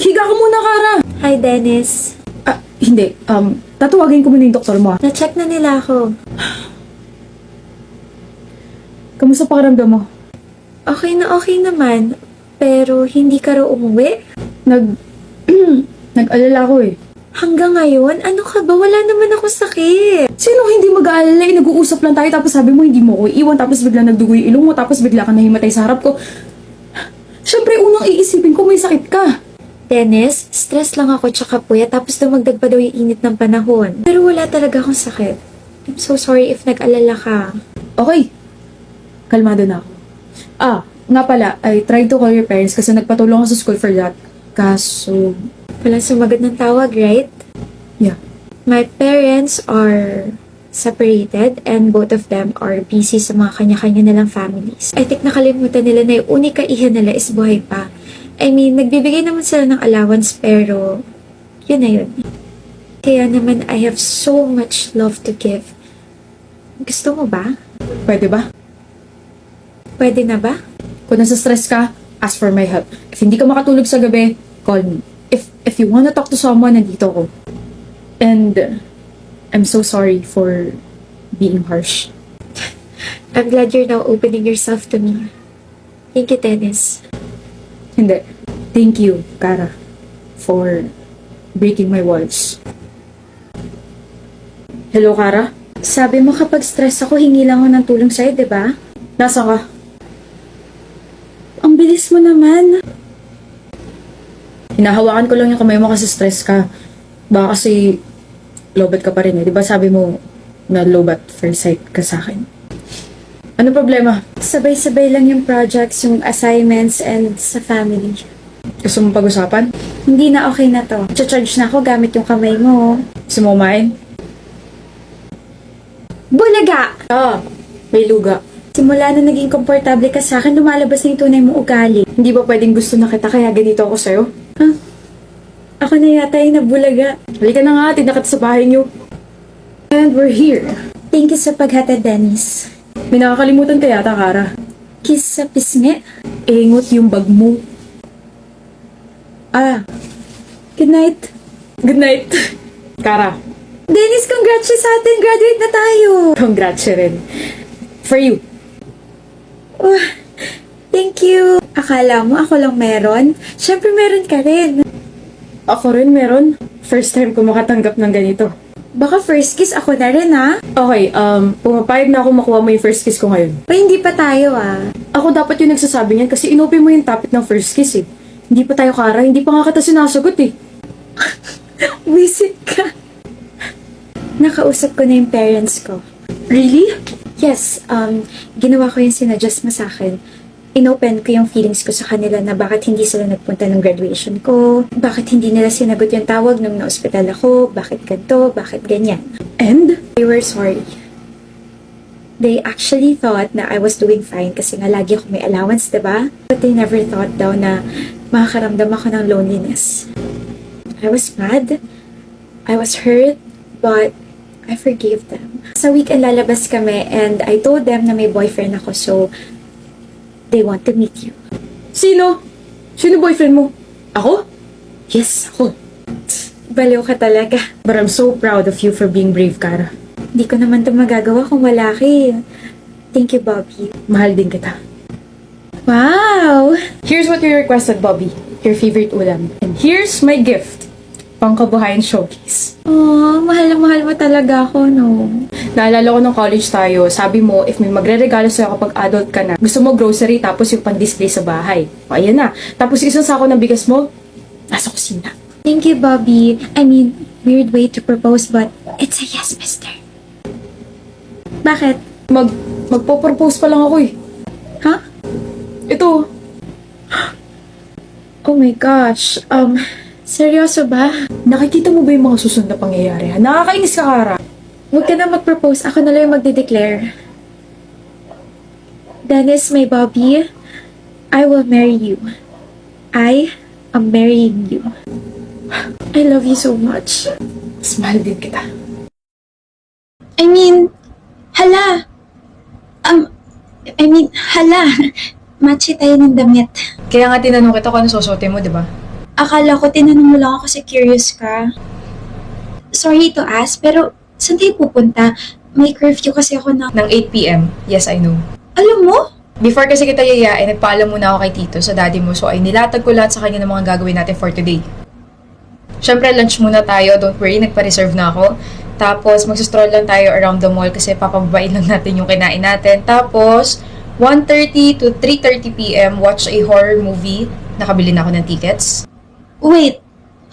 Higa ka muna, Kara! Hi, Dennis. Hindi. Tatawagin ko muna yung doktor mo. Na-check na nila ako. Kamusta pakiramdam mo? Okay na okay naman. Pero hindi ka raw umuwi? Nag-alala ko eh. Hanggang ngayon? Ano ka ba? Wala naman ako sakit. Sino hindi mag-aalala eh? Nag-uusap lang tayo tapos sabi mo hindi mo ko iiwan tapos bigla nagdugo yung ilong mo tapos bigla ka nahimatay sa harap ko. Siyempre, unang iisipin ko may sakit ka. Dennis, stress lang ako tsaka puyat tapos dumagdag pa daw yung init ng panahon. Pero wala talaga akong sakit. I'm so sorry if nag-alala ka. Okay. Kalmado na ako. Nga pala, I tried to call your parents kasi nagpatulong ako sa school for that. Kaso, Walang sumagot ng tawag, right? yeah. My parents are separated and both of them are busy sa mga kanya-kanya nilang families. I think nakalimutan nila na yung unika iha nila is buhay pa. I mean, nagbibigay naman sila ng allowance pero yun na yun. Kaya naman I have so much love to give. Gusto mo ba? Pwede ba? Pwede na ba? Kung nasa stress ka, ask for my help. If hindi ka makatulog sa gabi, call me. If you wanna talk to someone, nandito ko. And I'm so sorry for being harsh. I'm glad you're now opening yourself to me. Thank you, Dennis. Hindi. Thank you, Kara, for breaking my walls. Hello, Kara? Sabi mo kapag stress ako, hingi lang ako ng tulong sa'yo, di ba? Nasa ka? Ang bilis mo naman. Hinahawakan ko lang yung kamay mo kasi stress ka. Baka kasi lobat ka pa rin eh. Di ba sabi mo na lobat first sight ka sa akin? Ano problema? Sabay-sabay lang yung projects, yung assignments, and sa family. Gusto mo pag-usapan? Hindi na okay na to. Charge na ako gamit yung kamay mo. Gusto mo kumain? Bulaga! May luga. Simula na naging komportable ka sa akin, lumalabas na yung tunay mong ugali. Hindi ba pwedeng gusto na kita kaya ganito ako sa'yo? Ako na yata yung nabulaga. Halika na nga, tinda kita sa bahay niyo. And we're here. Thank you sa paghatid, Dennis. May nakakalimutan ka yata, Kara. Kiss sa pisngi. Ingot yung bag mo. Good night. Good night. Kara, Dennis, congrats sa atin. Graduate na tayo. congrats rin. For you. Oh, thank you. Akala mo ako lang meron? Siyempre meron ka rin. Ako rin meron. First time ko makatanggap ng ganito. Baka first kiss ako na rin, ha? Okay, pumapayag na ako makuha mo yung first kiss ko ngayon. Pa hindi pa tayo, Ako dapat yung nagsasabi niyan kasi inopen mo yung topic ng first kiss eh. Hindi pa tayo, Kara. Hindi pa nga kita sinasagot eh. Visit ka. Nakausap ko na yung parents ko. Really? Yes, ginawa ko yung sinadjust mo sa akin. Inopen ko yung feelings ko sa kanila na bakit hindi sila nagpunta ng graduation ko, bakit hindi nila sinagot yung tawag nung na-hospital ako, bakit ganito, bakit ganyan. And? They were sorry. They actually thought na I was doing fine kasi nga lagi ako may allowance, diba? But they never thought daw na makakaramdam ako ng loneliness. I was mad. I was hurt, but I forgave them. Sa weekend lalabas kami and I told them na may boyfriend ako so they want to meet you. Sino? Sino boyfriend mo? Ako? Yes, ako. Baliw ka talaga. But I'm so proud of you for being brave, Kara. Hindi ko naman ito magagawa kung wala ka eh. Thank you, Bobby. Mahal din kita. Wow! Here's what you requested, Bobby. Your favorite ulam. And here's my gift. Pangkabuhayan showcase. Oh, mahal na mahal mo talaga ako, no? Naalala ko nung college tayo, sabi mo, if may magre-regalo sa'yo kapag adult ka na, gusto mo grocery tapos yung pang-display sa bahay. O, ayan na. Tapos isang sako ng bigas mo, nasa kusina. Thank you, Bobby. I mean, weird way to propose but it's a yes, mister. Bakit? Magpo-propose pa lang ako eh. Ha? Ito. Oh my gosh. Seryoso ba? Nakikita mo ba yung mga susunod na pangyayari? Nakakainis ka, Kara. Huwag ka na mag-propose. Ako na lang yung magde-declare. Dennis, my Bobby, I will marry you. I am marrying you. I love you so much. Mas mahal din kita. I mean, hala. Hala. Matchy tayo ng damit. Kaya nga tinanong kita kung ano susuotin mo, di ba? Akala ko tinanong mo lang ako kasi curious ka. Sorry to ask, pero saan tayo pupunta? May curfew kasi ako na... Ng 8 p.m. Yes, I know. Alam mo? Before kasi kita yayain, nagpaalam muna ako kay Tito sa daddy mo. So ay nilatag ko lahat sa kanya ng mga gagawin natin for today. Siyempre, lunch muna tayo. Don't worry, nagpa-reserve na ako. Tapos, magsistroll lang tayo around the mall kasi papababain lang natin yung kinain natin. Tapos, 1:30 to 3:30 p.m. watch a horror movie. Nakabili na ako ng tickets. Wait,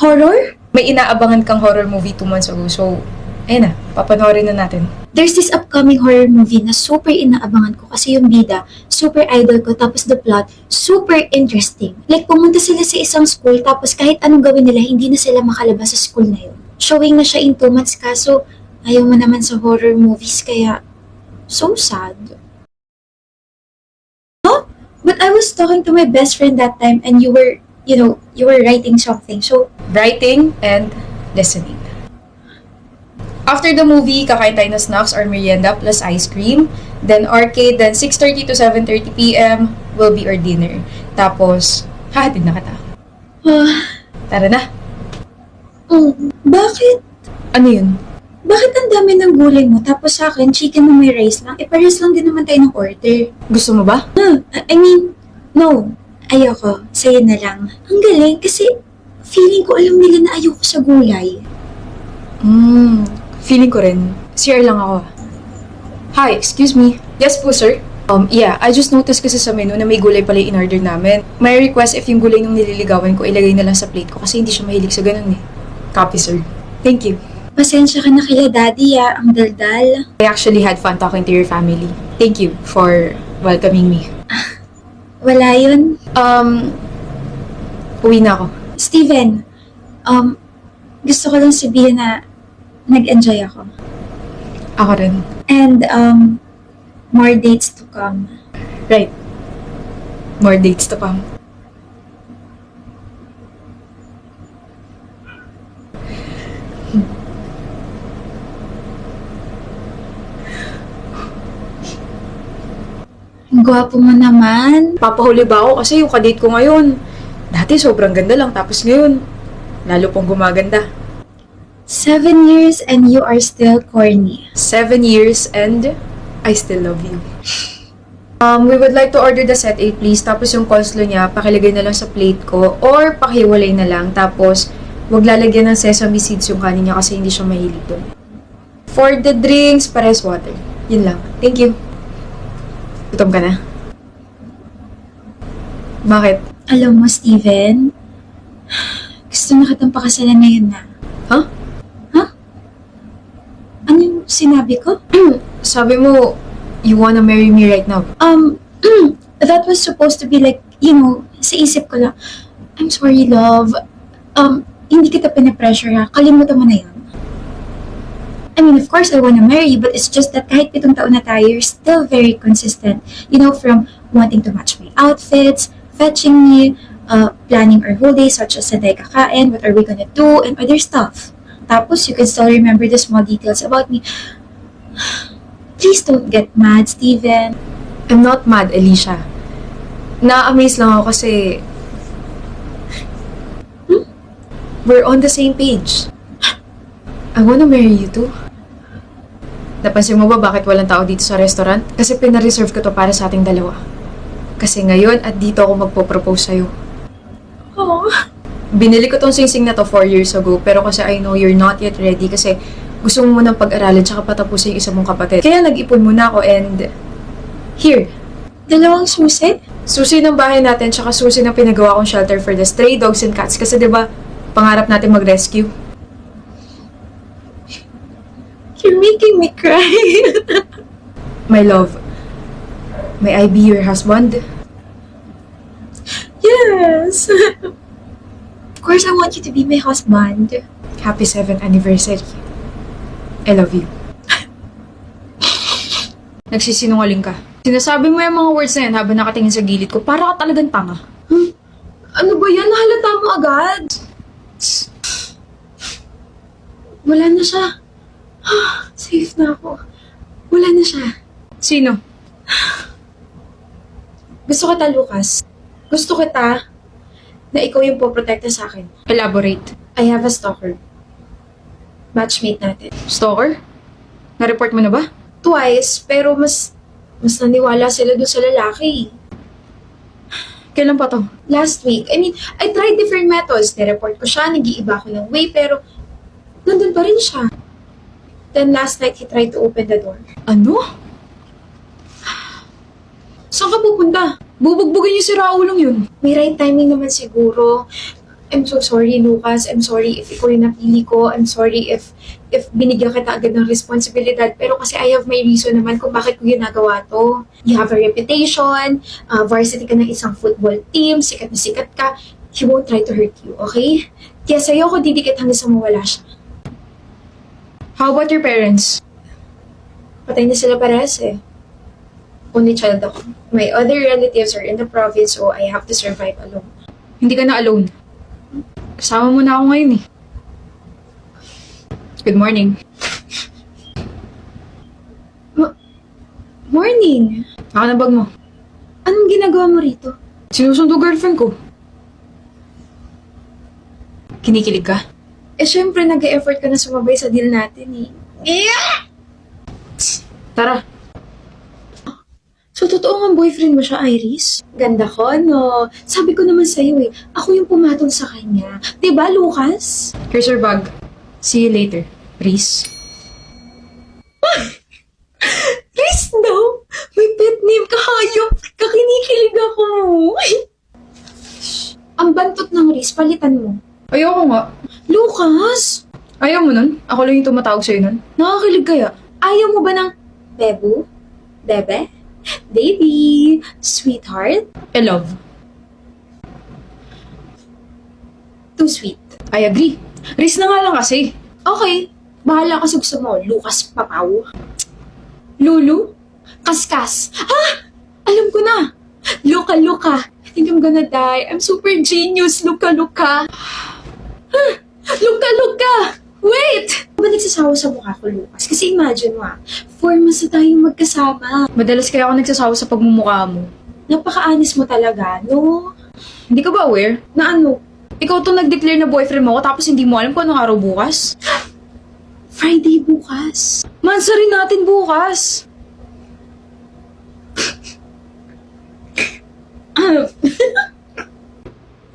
horror? May inaabangan kang horror movie 2 months ago. So, ayun na, papanoorin na natin. There's this upcoming horror movie na super inaabangan ko kasi yung bida, super idol ko, tapos the plot, super interesting. Like, pumunta sila sa isang school, tapos kahit anong gawin nila, hindi na sila makalabas sa school na yun. Showing na siya in 2 months, kaso ayaw mo naman sa horror movies, kaya so sad. Huh? But I was talking to my best friend that time and you were writing something. So, Writing and listening. After the movie, kakain tayo ng snacks or merienda plus ice cream. Then arcade, then 6:30 to 7:30 p.m. will be our dinner. Tapos, hahatid na kita. Tara na. Bakit? Ano yun? Bakit ang dami ng gulay mo? Tapos sa akin, chicken na may rice lang. Parehas lang din naman tayo ng order. Gusto mo ba? I mean, no. Ayoko. Sa'yo na lang. Ang galing kasi feeling ko alam nila na ayoko sa gulay. Feeling ko rin. CR lang ako. Hi, excuse me. Yes po, sir. Yeah, I just noticed kasi sa menu na may gulay pala yung in-order namin. May request if yung gulay nung nililigawan ko, ilagay na lang sa plate ko kasi hindi siya mahilig sa ganun eh. Copy, sir. Thank you. Pasensya ka na kaya daddy ang daldal. I actually had fun talking to your family. Thank you for welcoming me. Wala yun. Uwi na ako. Steven, gusto ko lang sabihin na nag-enjoy ako. Ako rin. And, more dates to come. Right. More dates to come. Ang gwapo mo naman. Papahuli ba ako kasi yung kadate ko ngayon. Dati sobrang ganda lang tapos ngayon, lalo pong gumaganda. 7 years and you are still corny. 7 years and I still love you. We would like to order the set A please. Tapos yung coleslaw niya, pakilagay na lang sa plate ko or pakiwalay na lang. Tapos, wag lalagyan ng sesame seeds yung kanin niya kasi hindi siya mahilig doon. For the drinks, pares water. Yun lang. Thank you. Gutom ka na? Bakit? Alam mo, Steven, gusto na kitang pakasalan ngayon na. Huh? Ano yung sinabi ko? Sabi mo, you wanna marry me right now. That was supposed to be like, sa isip ko lang. I'm sorry, love. Hindi kita pinapressure ha. Kalimutan mo na yun. I mean, of course, I wanna marry you, but it's just that kahit 7 taon na tayo, you're still very consistent. From wanting to match my outfits, fetching me, planning our whole day, such as saan tayo kakain, what are we gonna do, and other stuff. Tapos, you can still remember the small details about me. Please don't get mad, Steven. I'm not mad, Alicia. Na-amaze lang ako kasi we're on the same page. I wanna marry you too. Napansin mo ba bakit walang tao dito sa restaurant? Kasi pina-reserve ko to para sa ating dalawa. Kasi ngayon at dito ako magpo-propose sa'yo. Oh. Binili ko tong singsing na to 4 years ago, pero kasi I know you're not yet ready kasi gusto mo munang pag-aralin tsaka patapusin yung isa mong kapatid. Kaya nag-ipon muna ako and here. 2 susi? Susi ng bahay natin tsaka susi ng pinagawa kong shelter for the stray dogs and cats kasi 'di ba pangarap natin mag-rescue. You're making me cry. My love, may I be your husband? Yes. Of course, I want you to be my husband. Happy 7th anniversary. I love you. Nagsisinungaling ka. Sinasabi mo yung mga words na yan habang nakatingin sa gilid ko. Para ka talagang tanga. Ano ba yan? Nahalata mo agad. Wala na siya. Safe na ako. Wala na siya. na ikaw yung poprotekta sa akin. Elaborate. I have a stalker. Matchmate natin. Stalker? Na-report mo na ba? Twice, pero mas naniwala sila dun sa lalaki. Kailan pa to? Last week, I tried different methods. Nireport ko siya, nag-iiba ko ng way, pero nandun pa rin siya. Then last night, he tried to open the door. Ano? Saan ka pupunta? Bubugbugin niyo si Raulong yun. May right timing naman siguro. I'm so sorry, Lucas. I'm sorry if ikaw yung napili ko. I'm sorry if binigyan kita agad ng responsibilidad. Pero kasi I have my reason naman kung bakit ko ginagawa to. You have a reputation, varsity ka ng isang football team, sikat na sikat ka. He won't try to hurt you, okay? Kaya sa'yo ko didikit hanggang sa mawala siya. How about your parents? Patay na sila parehas eh. Only child ako. My other relatives are in the province, so I have to survive alone. Hindi ka na alone. Kasama mo na ako ngayon eh. Good morning. Morning! Ako na bag mo. Anong ginagawa mo rito? Sinusundo girlfriend ko. Kinikilig ka? Eh syempre, nag-e-effort ka na sumabay sa deal natin eh. Tara. So, totoo nga boyfriend mo siya, Iris? Ganda ko, no? Sabi ko naman sa'yo eh, ako yung pumatol sa kanya. Diba, Lucas? Here's your bag. See you later, Reese. Riz daw? May pet name ka, hayop! Kakinikilig ako! Ang bantot ng Riz, palitan mo. Ayoko nga. Lucas! Ayaw mo nun? Ako lang yung tumatawag sa'yo nun. Nakakilig kaya? Ayaw mo ba ng Bebu? Bebe? Baby? Sweetheart? I love. Too sweet. I agree. Reese na nga lang kasi. Okay, bahala ka sa gusto mo, Lucas Papaw. Lulu? Kaskas? Ah! Alam ko na! Luka. I think I'm gonna die. I'm super genius, Luka. Ah! Luka! Wait! Ba nagsasawa sa mukha ko, Lucas? Kasi imagine mo 4 months na tayong magkasama. Madalas kaya ako nagsasawa sa pagmumukha mo. Napaka-honest mo talaga, no? Hindi ka ba aware? Na ano? Ikaw to nag-declare na boyfriend mo ako tapos hindi mo alam kung anong araw bukas? Friday bukas. Mansa rin natin bukas.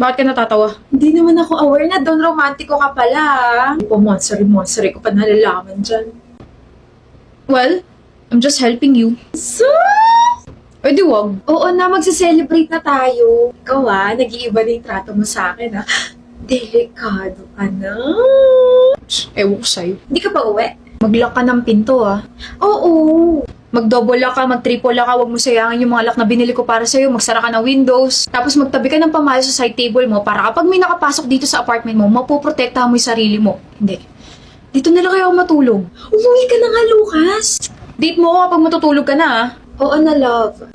Bakit ka natatawa? Hindi naman ako aware na doon romantiko ka pala. Monster ko pa nalalaman dyan. Well, I'm just helping you. So, O di wag. oo na, magse-celebrate na tayo. Ikaw nag-iiba na yung trato mo sa akin Delikado ka na. Ewan ko sa'yo. Hindi ka pa uwi? Mag-lock ka ng pinto Oo. Mag-double lock ka, mag-triple lock ka, huwag mo sayangin yung mga lock na binili ko para sa'yo, magsara ka ng windows, tapos magtabi ka ng pamayos sa side table mo para kapag may nakapasok dito sa apartment mo, mapoprotektahan mo yung sarili mo. Hindi. Dito na lang kayo ako matulog. Umuwi ka na nga, Lucas. Date mo ako kapag matutulog ka na Oo na, love.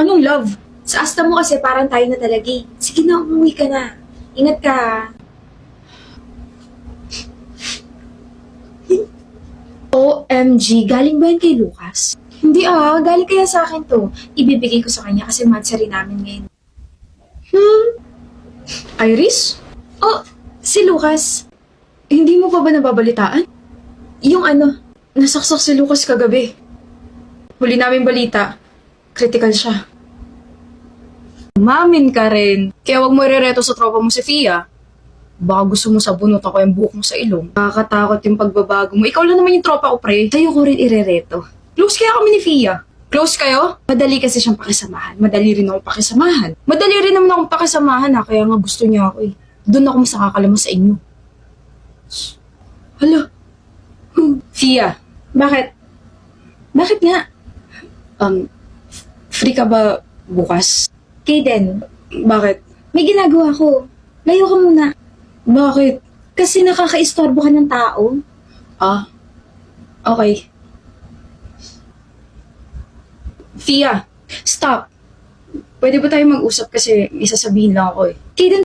Anong love? Sa asta mo kasi parang tayo na talaga eh. Sige na, umuwi ka na. Ingat ka. OMG, galing ba yan kay Lucas? Hindi galing kaya sa akin to. Ibibigay ko sa kanya kasi mansari namin ngayon. Iris? Oh, si Lucas. Hindi mo pa ba nababalitaan? Yung ano, Nasaksak si Lucas kagabi. Huli namin balita. Critical siya. Umamin ka rin. Kaya wag mo irereto sa tropa mo si Fia. Baka gusto mo sabunot ako yung buhok mo sa ilong. Nakakatakot yung pagbabago mo. Ikaw lang naman yung tropa ko, pre. sa'yo ko rin irereto. Close kaya kami ni Fia. Close kayo? Madali kasi siyang pakisamahan. Madali rin akong pakisamahan. Madali rin naman akong pakisamahan kaya nga gusto niya ako eh. Doon ako mas nakakalaman sa inyo. Hala. Fia, Bakit? Bakit nga? free ka ba bukas? Kaden, Bakit? may ginagawa ko. Layo ka muna. Bakit? Kasi nakaka-istorbo ka ng tao. Okay. Fia, stop. Pwede ba tayo mag-usap kasi may sasabihin lang ako eh. Kaden,